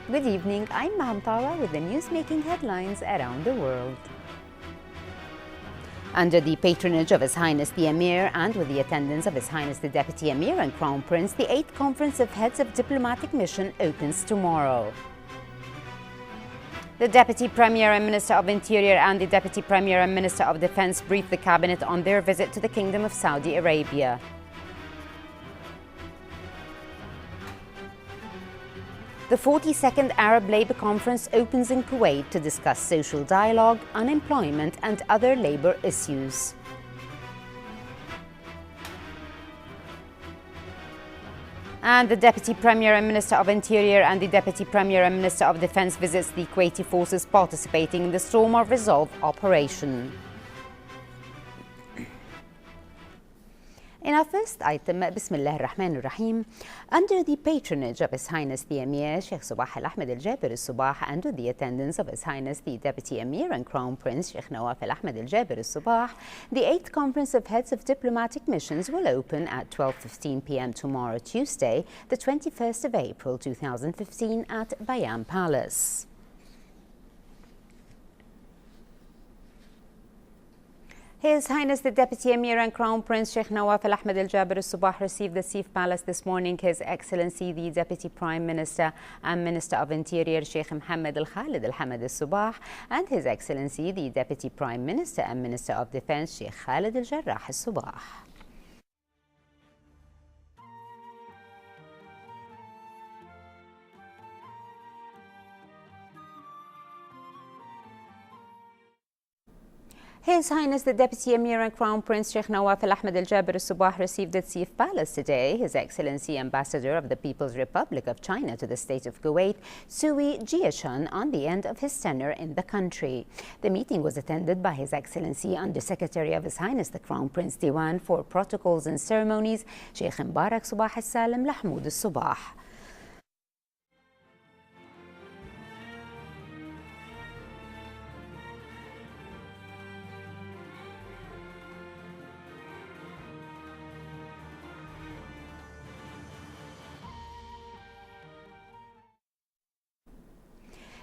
Good evening, I'm Maham Tawa with the news-making headlines around the world. Under the patronage of His Highness the Emir and with the attendance of His Highness the Deputy Emir and Crown Prince, the 8th Conference of Heads of Diplomatic Mission opens tomorrow. The Deputy Premier and Minister of Interior and the Deputy Premier and Minister of Defence briefed the Cabinet on their visit to the Kingdom of Saudi Arabia. The 42nd Arab Labour Conference opens in Kuwait to discuss social dialogue, unemployment and other labour issues. And the Deputy Premier and Minister of Interior and the Deputy Premier and Minister of Defence visits the Kuwaiti forces participating in the Storm of Resolve operation. In our first item, Bismillah ar-Rahman ar-Rahim, under the patronage of His Highness the Emir, Sheikh Sabah Al-Ahmed Al-Jaber Al-Sabah, and with the attendance of His Highness the Deputy Emir and Crown Prince, Sheikh Nawaf Al-Ahmed Al-Jaber Al-Sabah, the 8th Conference of Heads of Diplomatic Missions will open at 12:15 p.m. tomorrow, Tuesday, the 21st of April 2015 at Bayan Palace. His Highness the Deputy Emir and Crown Prince Sheikh Nawaf Al-Ahmed Al-Jaber Al-Sabah received the Sif Palace this morning His Excellency the Deputy Prime Minister and Minister of Interior Sheikh Mohammed Al-Khalid Al-Hamad Al-Sabah and His Excellency the Deputy Prime Minister and Minister of Defence Sheikh Khalid Al-Jarrah Al-Sabah. His Highness the Deputy Emir and Crown Prince Sheikh Nawaf Al-Ahmed Al-Jaber Al-Sabah received at Sif Palace today His Excellency Ambassador of the People's Republic of China to the State of Kuwait, Sui Jiashan, on the end of his tenure in the country. The meeting was attended by His Excellency Under Secretary of His Highness the Crown Prince Diwan for Protocols and Ceremonies, Sheikh Mbarak Sabah Al-Salam Lahmoud Al-Sabah.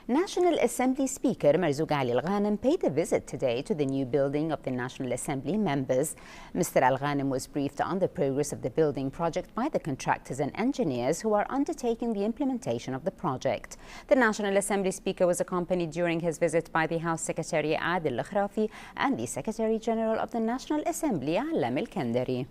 National Assembly Speaker Marzouk Ali Al-Ghanem paid a visit today to the new building of the National Assembly members. Mr. Al-Ghanem was briefed on the progress of the building project by the contractors and engineers who are undertaking the implementation of the project. The National Assembly Speaker was accompanied during his visit by the House Secretary Adil Al-Khrafi and the Secretary General of the National Assembly Alam Al-Kandari.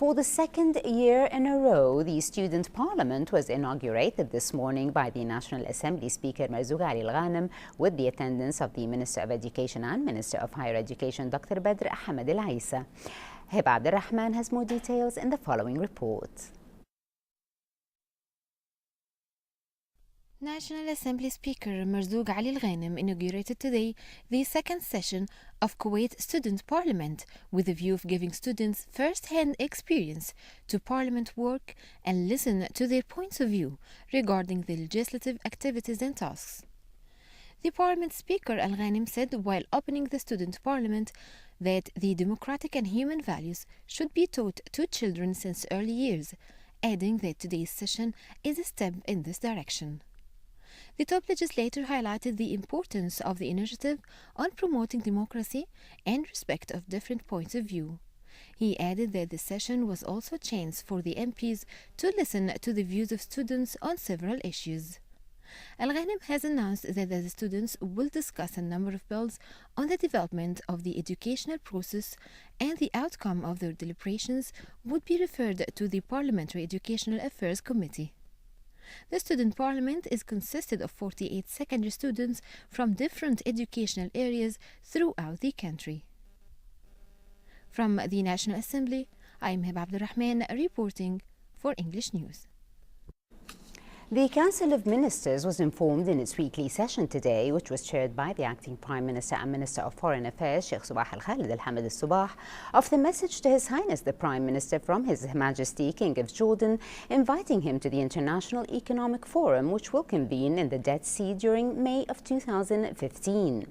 For the second year in a row, the Student Parliament was inaugurated this morning by the National Assembly Speaker Marzouk Ali Al-Ghanem with the attendance of the Minister of Education and Minister of Higher Education Dr. Badr Ahmed Al-Aisa. Heba Abdul Rahman has more details in the following report. National Assembly Speaker Marzouk Ali Al-Ghanem inaugurated today the second session of Kuwait Student Parliament with a view of giving students first-hand experience to Parliament work and listen to their points of view regarding the legislative activities and tasks. The Parliament Speaker Al-Ghanem said while opening the Student Parliament that the democratic and human values should be taught to children since early years, adding that today's session is a step in this direction. The top legislator highlighted the importance of the initiative on promoting democracy and respect of different points of view. He added that the session was also a chance for the MPs to listen to the views of students on several issues. Al-Ghanem has announced that the students will discuss a number of bills on the development of the educational process, and the outcome of their deliberations would be referred to the Parliamentary Educational Affairs Committee. The Student Parliament is consisted of 48 secondary students from different educational areas throughout the country. From the National Assembly, I am Heba Abdul Rahman reporting for English News. The Council of Ministers was informed in its weekly session today, which was chaired by the Acting Prime Minister and Minister of Foreign Affairs, Sheikh Sabah Al-Khalid Al-Hamad Al-Sabah, of the message to His Highness the Prime Minister from His Majesty King of Jordan, inviting him to the International Economic Forum, which will convene in the Dead Sea during May of 2015.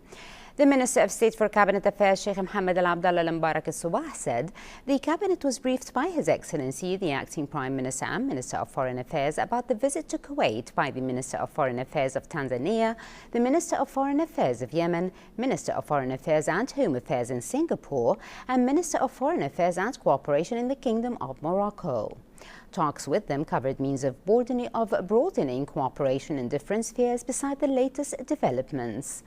The Minister of State for Cabinet Affairs, Sheikh Mohammed Al-Abdallah Al-Mubarak Al-Subah, said the Cabinet was briefed by His Excellency, the Acting Prime Minister and Minister of Foreign Affairs, about the visit to Kuwait by the Minister of Foreign Affairs of Tanzania, the Minister of Foreign Affairs of Yemen, Minister of Foreign Affairs and Home Affairs in Singapore, and Minister of Foreign Affairs and Cooperation in the Kingdom of Morocco. Talks with them covered means of broadening cooperation in different spheres beside the latest developments.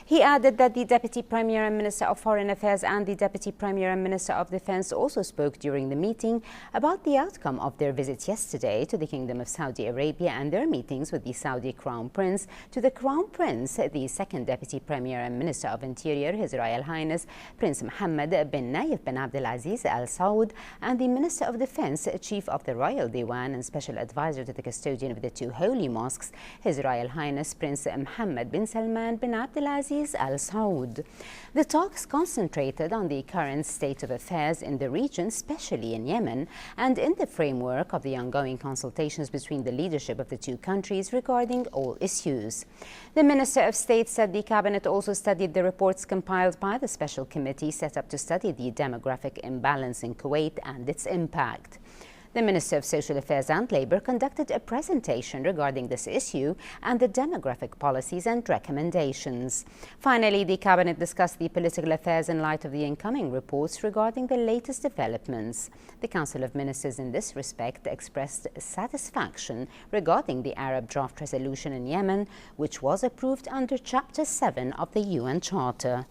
He added that the Deputy Premier and Minister of Foreign Affairs and the Deputy Premier and Minister of Defense also spoke during the meeting about the outcome of their visit yesterday to the Kingdom of Saudi Arabia and their meetings with the Saudi Crown Prince, to the Crown Prince, the Second Deputy Premier and Minister of Interior, His Royal Highness Prince Mohammed bin Nayef bin Abdulaziz Al Saud, and the Minister of Defense, Chief of the Royal Diwan and Special Advisor to the Custodian of the two Holy Mosques, His Royal Highness Prince Mohammed bin Salman bin Abdulaziz Al Saud. The talks concentrated on the current state of affairs in the region, especially in Yemen, and in the framework of the ongoing consultations between the leadership of the two countries regarding all issues. The Minister of State said the Cabinet also studied the reports compiled by the special committee set up to study the demographic imbalance in Kuwait and its impact. The Minister of Social Affairs and Labour conducted a presentation regarding this issue and the demographic policies and recommendations. Finally, the Cabinet discussed the political affairs in light of the incoming reports regarding the latest developments. The Council of Ministers in this respect expressed satisfaction regarding the Arab draft resolution in Yemen, which was approved under Chapter 7 of the UN Charter.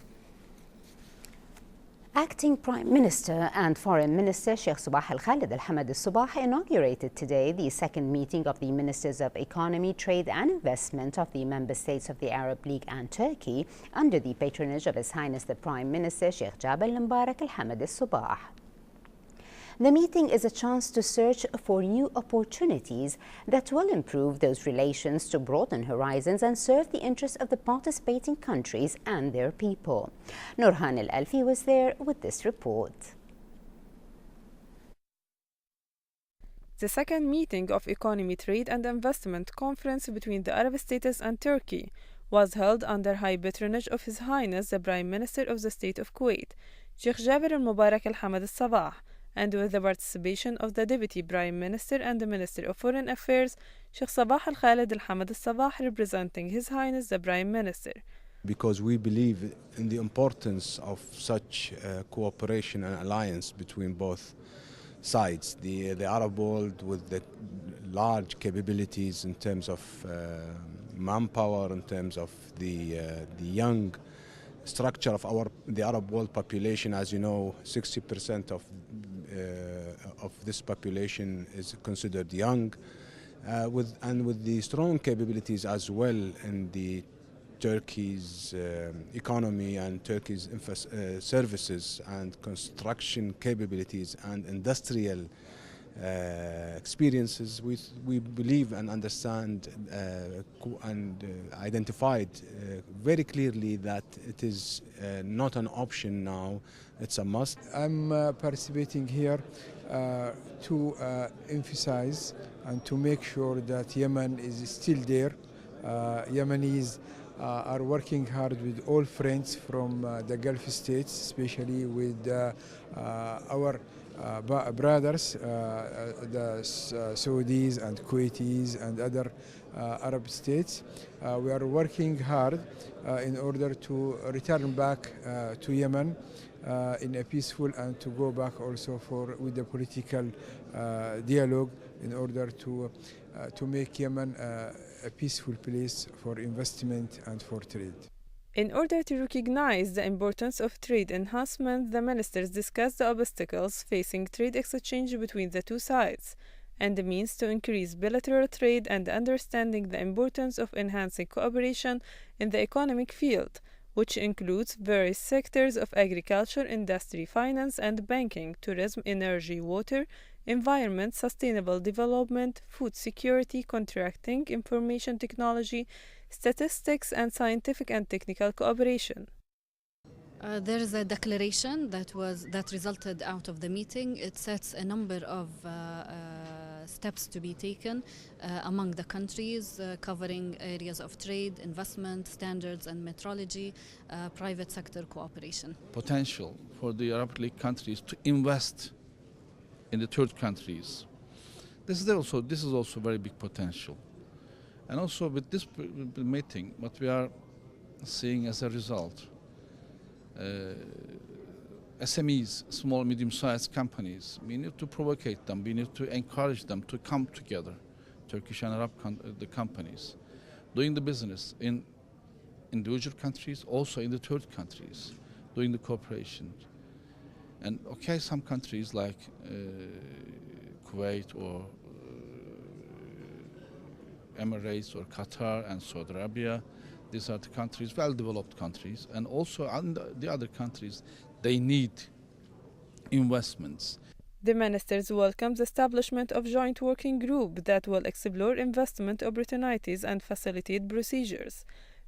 Acting Prime Minister and Foreign Minister Sheikh Subah Al-Khalid Al-Hamad Al-Subah inaugurated today the second meeting of the Ministers of Economy, Trade and Investment of the Member States of the Arab League and Turkey under the patronage of His Highness the Prime Minister Sheikh Jabal Al-Mubarak Al-Hamad Al-Subah. The meeting is a chance to search for new opportunities that will improve those relations, to broaden horizons and serve the interests of the participating countries and their people. Nurhan Al-Alfi was there with this report. The second meeting of Economy, Trade and Investment Conference between the Arab states and Turkey was held under high patronage of His Highness the Prime Minister of the State of Kuwait, Sheikh Jabir Al-Mubarak Al-Hamad Al-Sabah, and with the participation of the Deputy Prime Minister and the Minister of Foreign Affairs, Sheikh Sabah Al-Khalid Al-Hamad Al-Sabah, representing His Highness the Prime Minister. Because we believe in the importance of such cooperation and alliance between both sides, the Arab world with the large capabilities in terms of manpower, in terms of the young structure of the Arab world population. As you know, 60% of this population is considered young, with the strong capabilities as well in the Turkey's economy and Turkey's services and construction capabilities and industrial experiences. We believe and understand and identified very clearly that it is not an option now, it's a must. I'm participating here to emphasize and to make sure that Yemen is still there. Yemenis are working hard with all friends from the Gulf states, especially with our brothers, the Saudis and Kuwaitis and other Arab states. We are working hard in order to return back to Yemen in a peaceful, and to go back also with the political dialogue in order to make Yemen a peaceful place for investment and for trade. In order to recognize the importance of trade enhancement, the ministers discussed the obstacles facing trade exchange between the two sides and the means to increase bilateral trade, and understanding the importance of enhancing cooperation in the economic field, which includes various sectors of agriculture, industry, finance and banking, tourism, energy, water, environment, sustainable development, food security, contracting, information technology, statistics and scientific and technical cooperation. There is a declaration that resulted out of the meeting. It sets a number of steps to be taken among the countries, covering areas of trade, investment, standards and metrology, private sector cooperation. Potential for the Arab League countries to invest in the third countries. This is also very big potential. And also with this meeting, what we are seeing as a result, SMEs, small, medium-sized companies, we need to provocate them, we need to encourage them to come together, Turkish and Arab the companies, doing the business in individual countries, also in the third countries, doing the cooperation. And okay, some countries like Kuwait or Emirates or Qatar and Saudi Arabia, these are the countries, well-developed countries, and also the other countries, they need investments. The ministers welcomed the establishment of joint working group that will explore investment opportunities and facilitate procedures,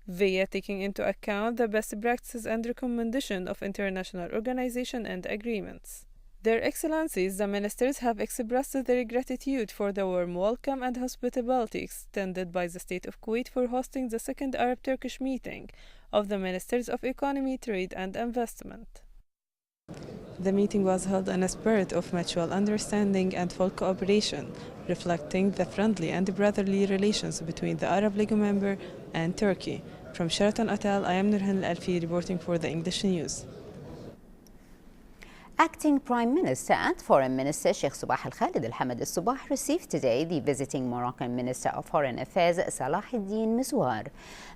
via taking into account the best practices and recommendation of international organizations and agreements. Their Excellencies, the ministers, have expressed their gratitude for the warm welcome and hospitality extended by the State of Kuwait for hosting the second Arab-Turkish meeting of the Ministers of Economy, Trade and Investment. The meeting was held in a spirit of mutual understanding and full cooperation, reflecting the friendly and brotherly relations between the Arab League member and Turkey. From Sheraton Hotel, I am Nurhan Al-Alfi reporting for the English News. Acting Prime Minister and Foreign Minister Sheikh Sabah Al-Khalid Al-Hamad Al-Sabah received today the visiting Moroccan Minister of Foreign Affairs Salah Eddin Mizwar.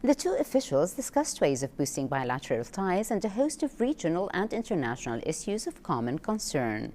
The two officials discussed ways of boosting bilateral ties and a host of regional and international issues of common concern.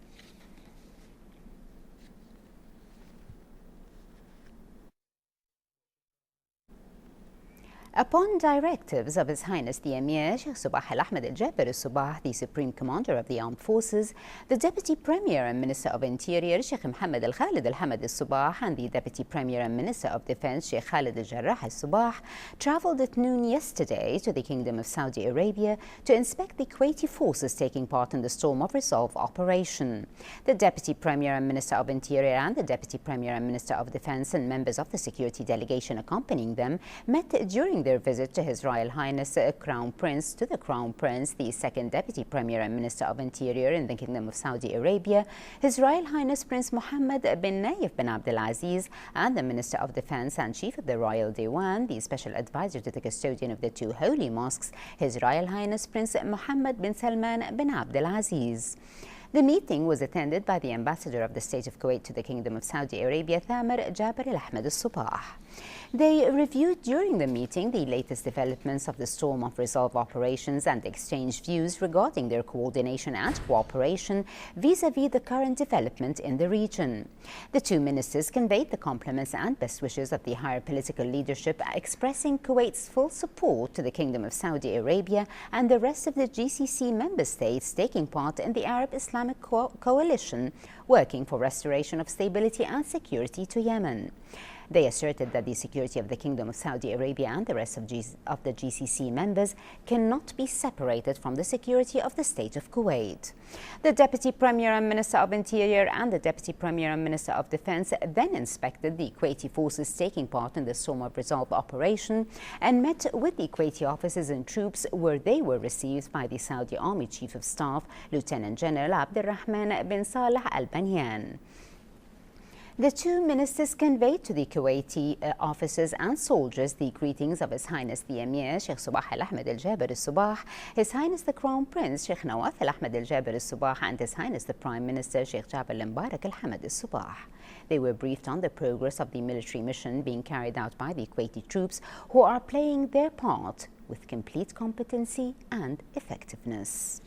Upon directives of His Highness the Emir Sheikh Sabah Al-Ahmad Al-Jaber Al-Sabah, the Supreme Commander of the Armed Forces, the Deputy Premier and Minister of Interior Sheikh Mohammed Al-Khalid Al-Hamad Al-Sabah and the Deputy Premier and Minister of Defense Sheikh Khalid Al-Jarrah Al-Sabah traveled at noon yesterday to the Kingdom of Saudi Arabia to inspect the Kuwaiti forces taking part in the Storm of Resolve operation. The Deputy Premier and Minister of Interior and the Deputy Premier and Minister of Defense and members of the security delegation accompanying them met during their visit to His Royal Highness the Crown Prince, the second Deputy Premier and Minister of Interior in the Kingdom of Saudi Arabia, His Royal Highness Prince Mohammed bin Nayef bin Abdulaziz, and the Minister of Defense and Chief of the Royal Diwan, the Special Advisor to the Custodian of the two Holy Mosques, His Royal Highness Prince Mohammed bin Salman bin Abdulaziz. The meeting was attended by the Ambassador of the State of Kuwait to the Kingdom of Saudi Arabia, Thamar Jaber Al-Ahmad Al-Sabah. They reviewed during the meeting the latest developments of the Storm of Resolve operations and exchanged views regarding their coordination and cooperation vis-à-vis the current development in the region. The two ministers conveyed the compliments and best wishes of the higher political leadership, expressing Kuwait's full support to the Kingdom of Saudi Arabia and the rest of the GCC member states taking part in the Arab Islamic coalition working for restoration of stability and security to Yemen. They asserted that the security of the Kingdom of Saudi Arabia and the rest of the GCC members cannot be separated from the security of the State of Kuwait. The Deputy Premier and Minister of Interior and the Deputy Premier and Minister of Defense then inspected the Kuwaiti forces taking part in the Storm of Resolve operation and met with the Kuwaiti officers and troops, where they were received by the Saudi Army Chief of Staff, Lieutenant General Abdulrahman bin Saleh Al-Banyan. The two ministers conveyed to the Kuwaiti officers and soldiers the greetings of His Highness the Emir Sheikh Sabah Al-Ahmad Al-Jaber Al-Sabah, His Highness the Crown Prince Sheikh Nawaf Al-Ahmad Al-Jaber Al-Sabah, and His Highness the Prime Minister Sheikh Jabal Al-Mubarak Al-Hamad Al-Sabah. They were briefed on the progress of the military mission being carried out by the Kuwaiti troops, who are playing their part with complete competency and effectiveness.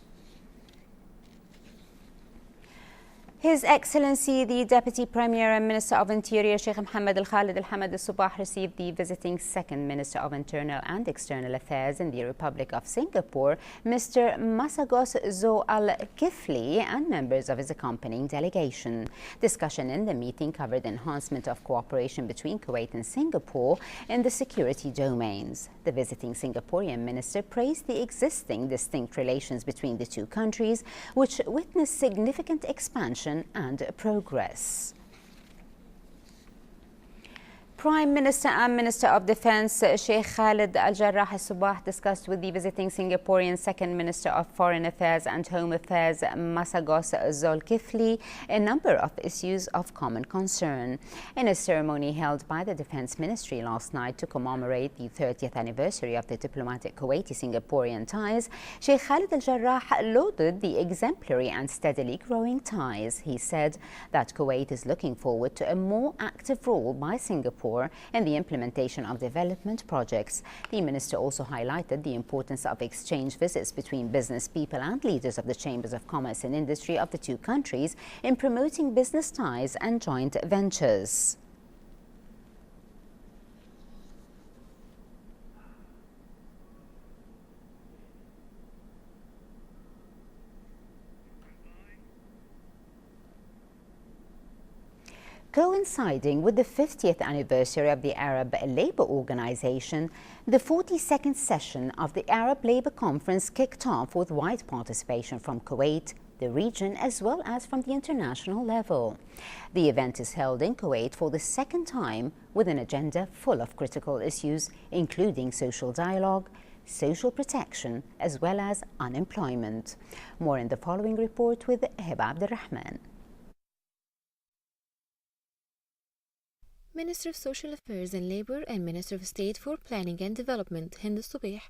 His Excellency the Deputy Premier and Minister of Interior Sheikh Mohammed Al-Khalid Al-Hamad Al-Sabah received the visiting Second Minister of Internal and External Affairs in the Republic of Singapore, Mr. Masagos Zo Al-Kifli, and members of his accompanying delegation. Discussion in the meeting covered enhancement of cooperation between Kuwait and Singapore in the security domains. The visiting Singaporean minister praised the existing distinct relations between the two countries, which witnessed significant expansion and progress. Prime Minister and Minister of Defense Sheikh Khalid Al-Jarrah al-Subah discussed with the visiting Singaporean Second Minister of Foreign Affairs and Home Affairs Masagos Zulkifli a number of issues of common concern. In a ceremony held by the Defense Ministry last night to commemorate the 30th anniversary of the diplomatic Kuwaiti-Singaporean ties, Sheikh Khalid Al-Jarrah lauded the exemplary and steadily growing ties. He said that Kuwait is looking forward to a more active role by Singapore in the implementation of development projects. The minister also highlighted the importance of exchange visits between business people and leaders of the chambers of commerce and industry of the two countries in promoting business ties and joint ventures. Coinciding with the 50th anniversary of the Arab Labour Organization, the 42nd session of the Arab Labour Conference kicked off with wide participation from Kuwait, the region, as well as from the international level. The event is held in Kuwait for the second time with an agenda full of critical issues, including social dialogue, social protection, as well as unemployment. More in the following report with Hiba Abdurrahman. Minister of Social Affairs and Labour and Minister of State for Planning and Development Hind Subih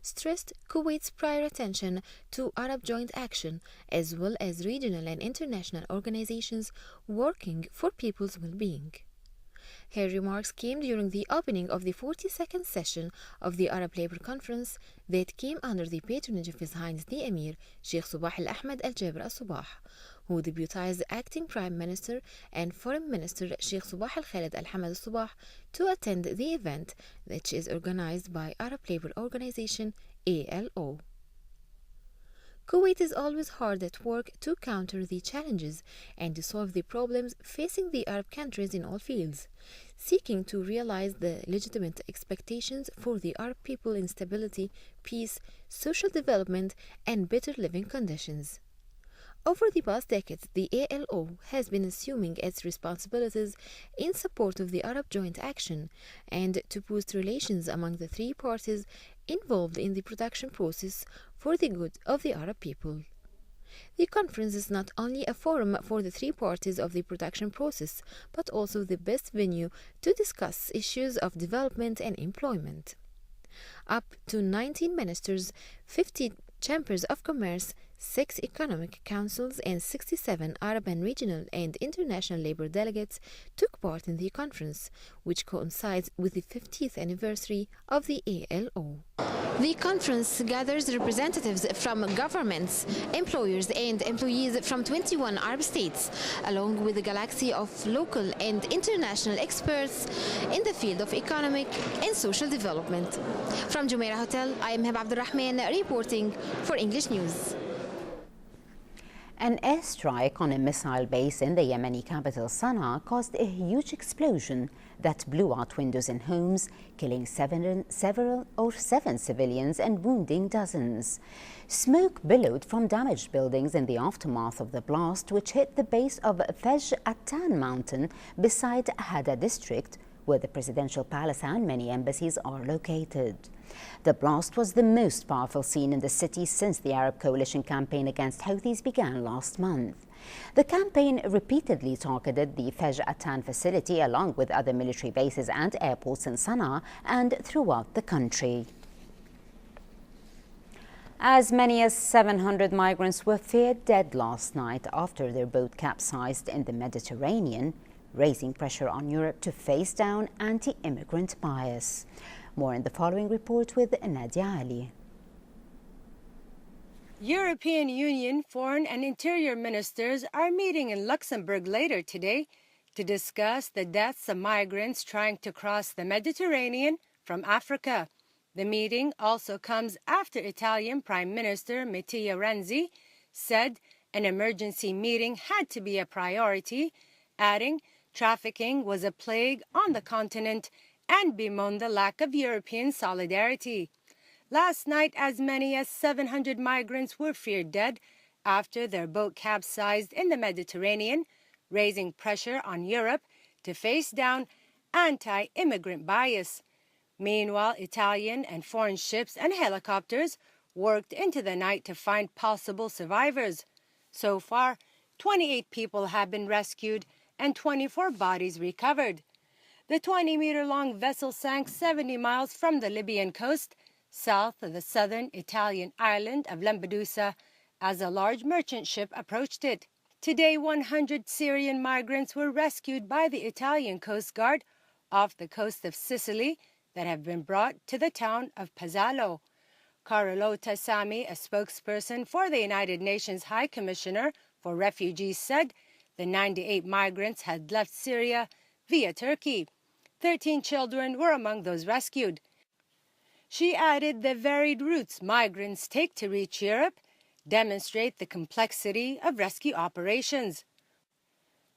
stressed Kuwait's prior attention to Arab joint action as well as regional and international organizations working for people's well-being. Her remarks came during the opening of the 42nd session of the Arab Labour Conference that came under the patronage of His Highness the Emir Sheikh Sabah Al-Ahmed Al-Jaber Al-Sabah, who deputized acting Prime Minister and Foreign Minister Sheikh Sabah Al-Khalid Al-Hamad Al-Sabah to attend the event, which is organized by Arab Labour Organization ALO. Kuwait is always hard at work to counter the challenges and to solve the problems facing the Arab countries in all fields, seeking to realize the legitimate expectations for the Arab people in stability, peace, social development, and better living conditions. Over the past decades, the ALO has been assuming its responsibilities in support of the Arab joint action and to boost relations among the three parties involved in the production process for the good of the Arab people. The conference is not only a forum for the three parties of the production process, but also the best venue to discuss issues of development and employment. Up to 19 ministers, 50 chambers of commerce, 6 economic councils, and 67 Arab and regional and international labor delegates took part in the conference, which coincides with the 50th anniversary of the ALO. The conference gathers representatives from governments, employers, and employees from 21 Arab states, along with a galaxy of local and international experts in the field of economic and social development. From Jumeirah Hotel, I am Hiba Abdurrahman reporting for English News. An airstrike on a missile base in the Yemeni capital Sana'a caused a huge explosion that blew out windows in homes, killing seven civilians and wounding dozens. Smoke billowed from damaged buildings in the aftermath of the blast, which hit the base of Fej Attan mountain beside Hada district, where the presidential palace and many embassies are located. The blast was the most powerful seen in the city since the Arab coalition campaign against Houthis began last month. The campaign repeatedly targeted the Fej Attan facility along with other military bases and airports in Sana'a and throughout the country. As many as 700 migrants were feared dead last night after their boat capsized in the Mediterranean, raising pressure on Europe to face down anti-immigrant bias. More in the following report with Nadia Ali. European Union foreign and interior ministers are meeting in Luxembourg later today to discuss the deaths of migrants trying to cross the Mediterranean from Africa. The meeting also comes after Italian Prime Minister Matteo Renzi said an emergency meeting had to be a priority, adding trafficking was a plague on the continent and bemoaned the lack of European solidarity. Last night, as many as 700 migrants were feared dead after their boat capsized in the Mediterranean, raising pressure on Europe to face down anti-immigrant bias. Meanwhile, Italian and foreign ships and helicopters worked into the night to find possible survivors. So far, 28 people have been rescued and 24 bodies recovered. The 20-meter-long vessel sank 70 miles from the Libyan coast, south of the southern Italian island of Lampedusa, as a large merchant ship approached it. Today, 100 Syrian migrants were rescued by the Italian Coast Guard off the coast of Sicily that have been brought to the town of Pozzallo. Carlotta Sami, a spokesperson for the United Nations High Commissioner for Refugees, said the 98 migrants had left Syria via Turkey. 13 children were among those rescued. She added the varied routes migrants take to reach Europe demonstrate the complexity of rescue operations.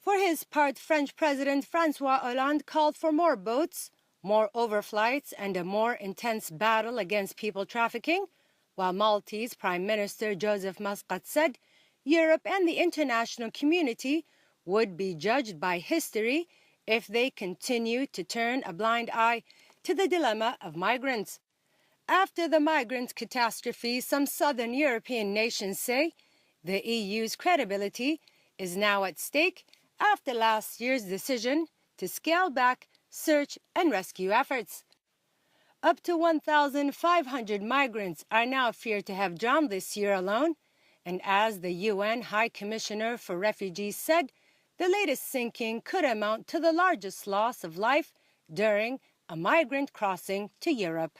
For his part, French President François Hollande called for more boats, more overflights, and a more intense battle against people trafficking, while Maltese Prime Minister Joseph Muscat said Europe and the international community would be judged by history if they continue to turn a blind eye to the dilemma of migrants. After the migrant catastrophe, some southern European nations say the EU's credibility is now at stake after last year's decision to scale back search and rescue efforts. Up to 1,500 migrants are now feared to have drowned this year alone, and as the UN High Commissioner for Refugees said, the latest sinking could amount to the largest loss of life during a migrant crossing to Europe.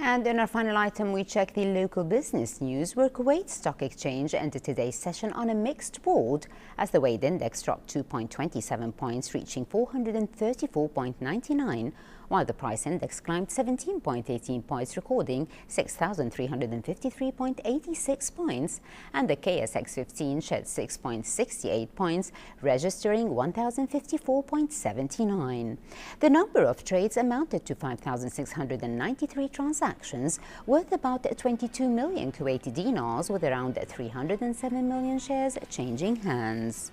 And in our final item, we check the local business news, where Kuwait Stock Exchange ended today's session on a mixed board as the weight index dropped 2.27 points, reaching 434.99, while the price index climbed 17.18 points, recording 6,353.86 points, and the KSX 15 shed 6.68 points, registering 1,054.79. The number of trades amounted to 5,693 transactions, worth about 22 million Kuwaiti dinars, with around 307 million shares changing hands.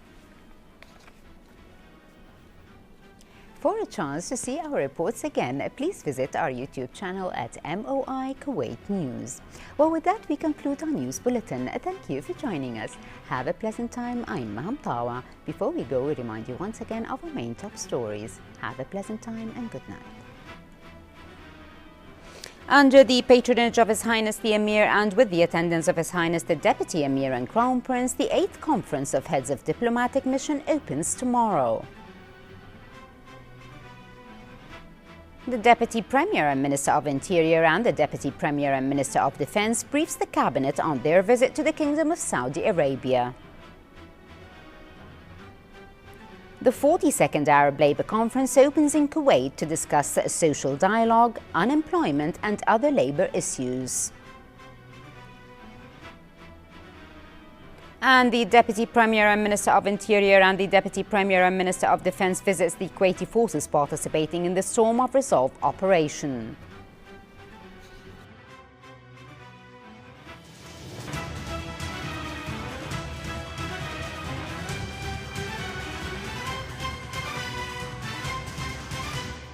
For a chance to see our reports again, please visit our YouTube channel at MOI Kuwait News. Well, with that, we conclude our news bulletin. Thank you for joining us. Have a pleasant time. I'm Maham Tawa. Before we go, we remind you once again of our main top stories. Have a pleasant time and good night. Under the patronage of His Highness the Emir and with the attendance of His Highness the Deputy Emir and Crown Prince, the 8th Conference of Heads of Diplomatic Mission opens tomorrow. The Deputy Premier and Minister of Interior and the Deputy Premier and Minister of Defense briefs the Cabinet on their visit to the Kingdom of Saudi Arabia. The 42nd Arab Labour Conference opens in Kuwait to discuss social dialogue, unemployment and other labour issues. And the Deputy Premier and Minister of Interior and the Deputy Premier and Minister of Defense visits the Kuwaiti forces participating in the Storm of Resolve operation.